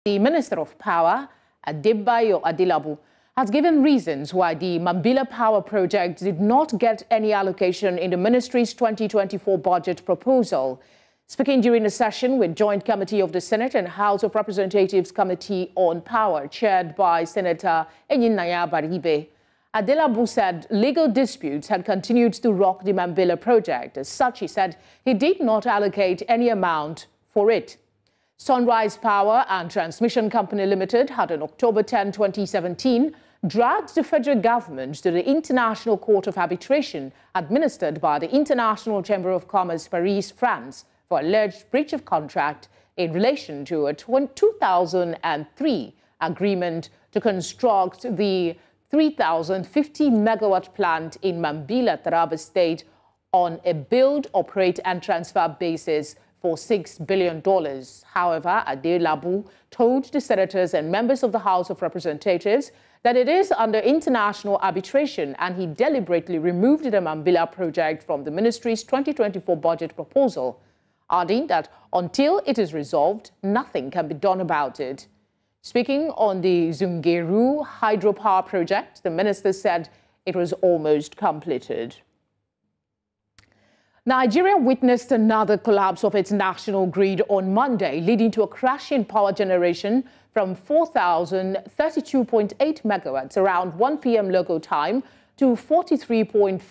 The Minister of Power, Adebayo Adelabu, has given reasons why the Mambila Power Project did not get any allocation in the ministry's 2024 budget proposal. Speaking during a session with Joint Committee of the Senate and House of Representatives Committee on Power, chaired by Senator Enyinaya Baribe, Adelabu said legal disputes had continued to rock the Mambila project. As such, he said he did not allocate any amount for it. Sunrise Power and Transmission Company Limited had on October 10, 2017, dragged the federal government to the International Court of Arbitration administered by the International Chamber of Commerce, Paris, France, for alleged breach of contract in relation to a 2003 agreement to construct the 3,050 megawatt plant in Mambila, Taraba State on a build, operate and transfer basis for $6 billion. However, Adelabu told the senators and members of the House of Representatives that it is under international arbitration, and he deliberately removed the Mambila project from the ministry's 2024 budget proposal, adding that until it is resolved, nothing can be done about it. Speaking on the Zungeru hydropower project, the minister said it was almost completed. Nigeria witnessed another collapse of its national grid on Monday, leading to a crash in power generation from 4,032.8 megawatts around 1 p.m. local time to 43.5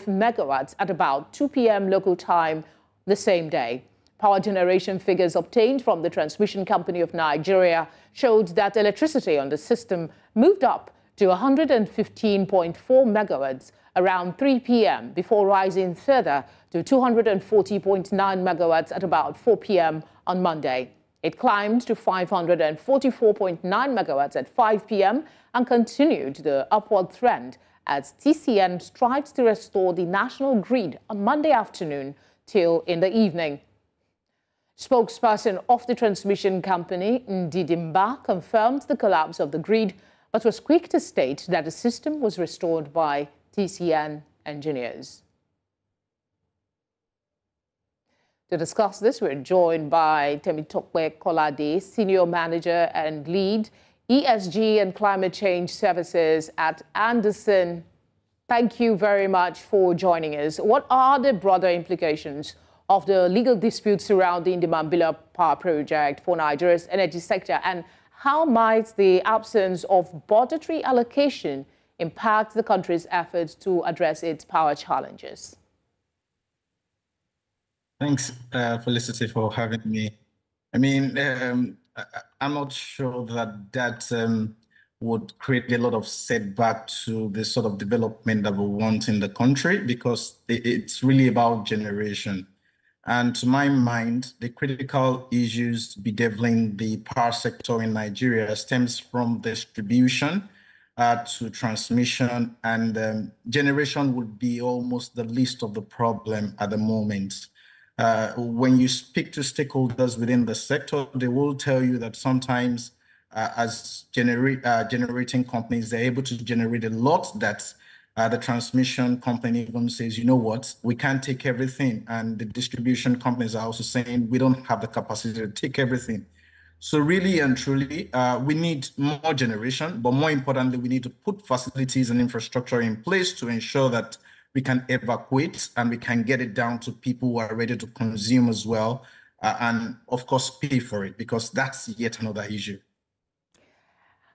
megawatts at about 2 p.m. local time the same day. Power generation figures obtained from the Transmission Company of Nigeria showed that electricity on the system moved up to 115.4 megawatts around 3 p.m. before rising further to 240.9 megawatts at about 4 p.m. on Monday. It climbed to 544.9 megawatts at 5 p.m. and continued the upward trend as TCN strives to restore the national grid on Monday afternoon till in the evening. Spokesperson of the transmission company, Ndidi Mbah, confirmed the collapse of the grid, but was quick to state that the system was restored by TCN engineers. To discuss this, we're joined by Temitope Kolade, Senior Manager and Lead ESG and Climate Change Services at Andersen. Thank you very much for joining us. What are the broader implications of the legal disputes surrounding the Mambila Power Project for Nigeria's energy sector, and how might the absence of budgetary allocation impact the country's efforts to address its power challenges? Thanks, Felicity, for having me. I mean, I'm not sure that would create a lot of setback to the sort of development that we want in the country, because it's really about generation. And to my mind, the critical issues bedeviling the power sector in Nigeria stems from distribution to transmission, and generation would be almost the least of the problem at the moment. When you speak to stakeholders within the sector, they will tell you that sometimes as generating companies, they're able to generate a lot that the transmission company even says, you know what, we can't take everything. And the distribution companies are also saying, we don't have the capacity to take everything. So really and truly, we need more generation, but more importantly, we need to put facilities and infrastructure in place to ensure that we can evacuate and we can get it down to people who are ready to consume as well, and of course pay for it, because that's yet another issue.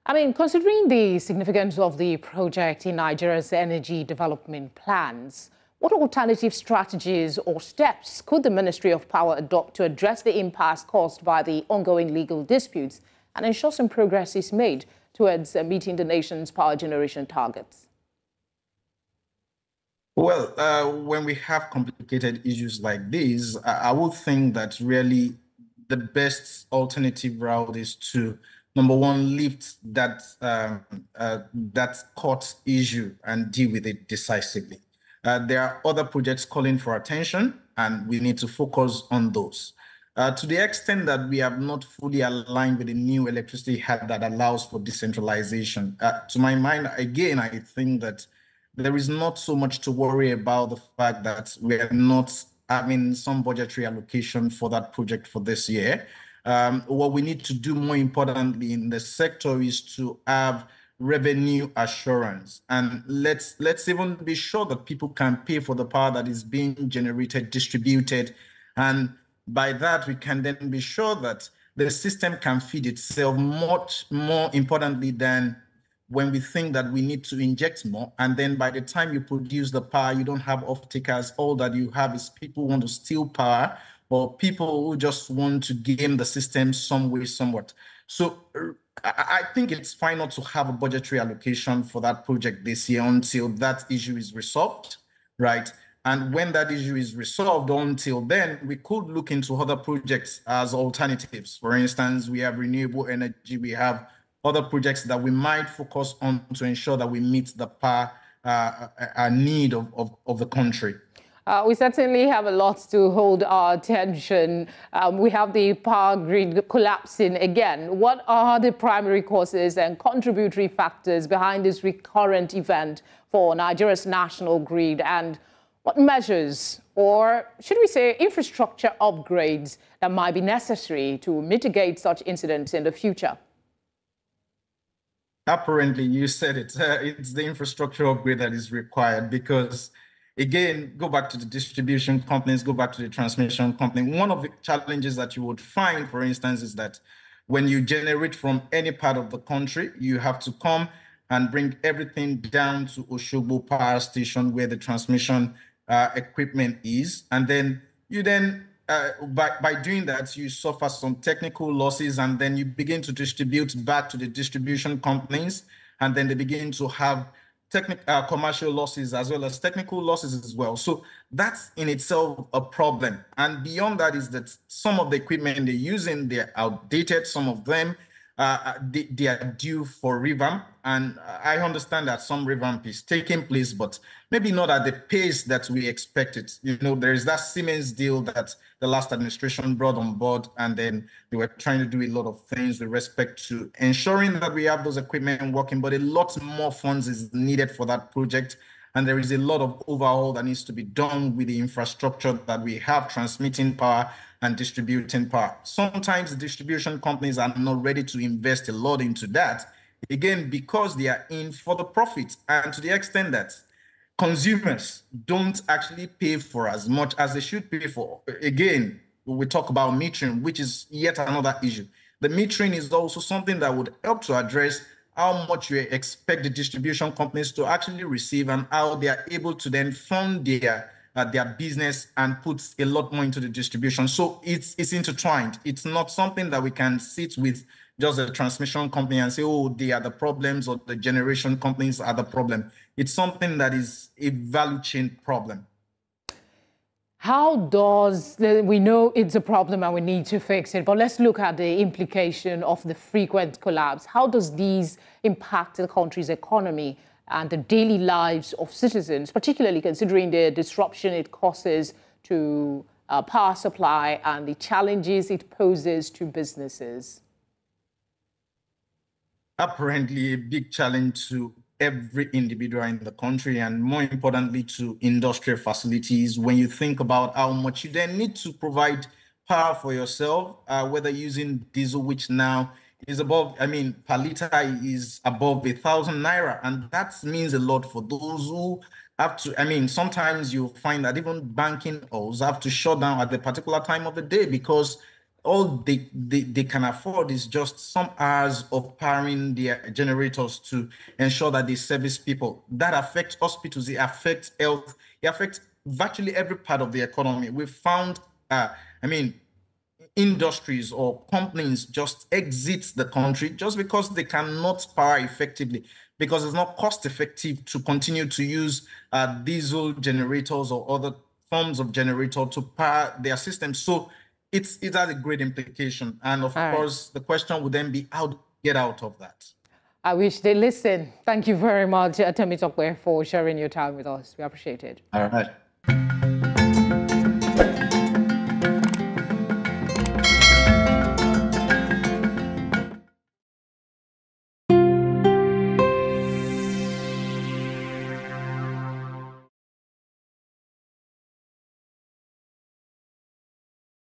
I mean, considering the significance of the project in Nigeria's energy development plans, what alternative strategies or steps could the Ministry of Power adopt to address the impasse caused by the ongoing legal disputes and ensure some progress is made towards meeting the nation's power generation targets? Well, when we have complicated issues like these, I would think that really the best alternative route is to, number one, lift that court issue and deal with it decisively. There are other projects calling for attention, and we need to focus on those. To the extent that we have not fully aligned with the new electricity act that allows for decentralization, to my mind, again, I think that there is not so much to worry about the fact that we are not having some budgetary allocation for that project for this year. what we need to do more importantly in the sector is to have revenue assurance. And let's even be sure that people can pay for the power that is being generated, distributed. And by that, we can then be sure that the system can feed itself much more importantly than when we think that we need to inject more. And then by the time you produce the power, you don't have off-takers. All that you have is people who want to steal power or people who just want to game the system some way, somewhat. So I think it's fine not to have a budgetary allocation for that project this year until that issue is resolved, right? And when that issue is resolved, until then, we could look into other projects as alternatives. For instance, we have renewable energy, we have other projects that we might focus on to ensure that we meet the power need of the country. We certainly have a lot to hold our attention. We have the power grid collapsing again. What are the primary causes and contributory factors behind this recurrent event for Nigeria's national grid? And what measures, or should we say infrastructure upgrades, that might be necessary to mitigate such incidents in the future? Apparently, you said it. It's the infrastructure upgrade that is required because, again, go back to the distribution companies, go back to the transmission company. One of the challenges that you would find, for instance, is that when you generate from any part of the country, you have to come and bring everything down to Oshogbo Power Station where the transmission equipment is. And then you by doing that, you suffer some technical losses, and then you begin to distribute back to the distribution companies, and then they begin to have commercial losses as well as technical losses as well. So that's in itself a problem. And beyond that is that some of the equipment they're using, they're outdated. Some of them, they are due for revamp. And I understand that some revamp is taking place, but maybe not at the pace that we expected. You know, there is that Siemens deal that the last administration brought on board, and then they were trying to do a lot of things with respect to ensuring that we have those equipment working, but a lot more funds is needed for that project. And there is a lot of overhaul that needs to be done with the infrastructure that we have transmitting power and distributing power. Sometimes the distribution companies are not ready to invest a lot into that, again, because they are in for the profit, and to the extent that consumers don't actually pay for as much as they should pay for. Again, we talk about metering, which is yet another issue. The metering is also something that would help to address how much you expect the distribution companies to actually receive and how they are able to then fund their business and put a lot more into the distribution. So it's intertwined. It's not something that we can sit with just a transmission company and say, oh, they are the problems, or the generation companies are the problem. It's something that is a value chain problem. How does, we know it's a problem and we need to fix it, but let's look at the implication of the frequent collapse. How does these impact the country's economy and the daily lives of citizens, particularly considering the disruption it causes to power supply and the challenges it poses to businesses? Apparently a big challenge to every individual in the country, and more importantly to industrial facilities. When you think about how much you then need to provide power for yourself, whether using diesel, which now is above, per liter is above 1,000 naira. And that means a lot for those who have to, sometimes you find that even banking halls have to shut down at the particular time of the day because all they can afford is just some hours of powering their generators to ensure that they service people. That affects hospitals, it affects health, it affects virtually every part of the economy. We've found, industries or companies just exit the country just because they cannot power effectively, because it's not cost effective to continue to use diesel generators or other forms of generator to power their systems. So it has a great implication. And of course, the question would then be how to get out of that. I wish they listen. Thank you very much, Temitope, for sharing your time with us. We appreciate it. All right.